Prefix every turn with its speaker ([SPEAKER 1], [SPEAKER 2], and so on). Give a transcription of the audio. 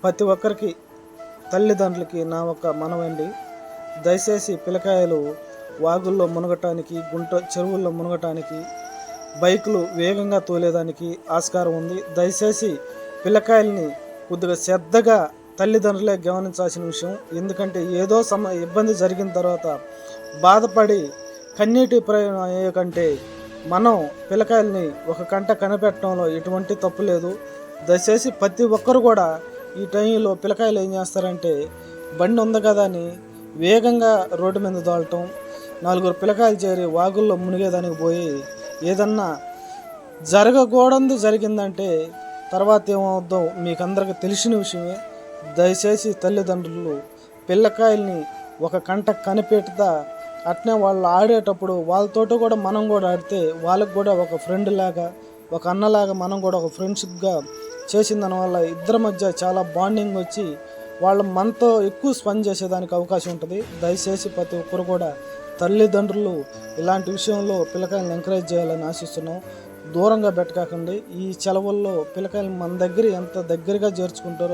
[SPEAKER 1] ప్రతి ఒక్కరికి తల్లిదండ్రులకి నా ఒక మనవండి, దయచేసి పిల్లకాయలు వాగుల్లో మునగటానికి, చెరువుల్లో మునగటానికి, బైకులు వేగంగా తోలేదానికి ఆస్కారం ఉంది. దయచేసి పిల్లకాయల్ని కొద్దిగా శ్రద్ధగా తల్లిదండ్రులే గమనించాల్సిన విషయం. ఎందుకంటే ఏదో ఇబ్బంది జరిగిన తర్వాత బాధపడి కన్నీటి ప్రయాణం అయ్యే కంటే మనం పిల్లకాయల్ని ఒక కంట కనిపెట్టడంలో ఎటువంటి తప్పు లేదు. దయచేసి ప్రతి ఒక్కరు కూడా ఈ టైంలో పిల్లకాయలు ఏం చేస్తారంటే బండి ఉంది కదా అని వేగంగా రోడ్డు మీద దోలటం, నలుగురు పిల్లకాయలు చేరి వాగుల్లో మునిగేదానికి పోయి ఏదన్నా జరగకూడదు జరిగిందంటే తర్వాత ఏమవుద్దో మీకు అందరికీ తెలిసిన విషయమే. దయచేసి తల్లిదండ్రులు పిల్లకాయల్ని ఒక కంట కనిపెడతా, అట్నే వాళ్ళు ఆడేటప్పుడు వాళ్ళతోటి కూడా మనం కూడా ఆడితే వాళ్ళకి కూడా ఒక ఫ్రెండ్ లాగా, ఒక అన్నలాగా మనం కూడా ఒక ఫ్రెండ్షిప్గా చేసిన దానివల్ల ఇద్దరి మధ్య చాలా బాండింగ్ వచ్చి వాళ్ళు మనతో ఎక్కువ స్పెండ్ చేసేదానికి అవకాశం ఉంటుంది. దయచేసి ప్రతి ఒక్కరు కూడా తల్లిదండ్రులు ఇలాంటి విషయంలో పిల్లకాయలను ఎంకరేజ్ చేయాలని ఆశిస్తున్నాం. దూరంగా పెట్టకండి. ఈ సెలవుల్లో పిల్లకాయలు మన దగ్గర ఎంత దగ్గరగా చేర్చుకుంటారో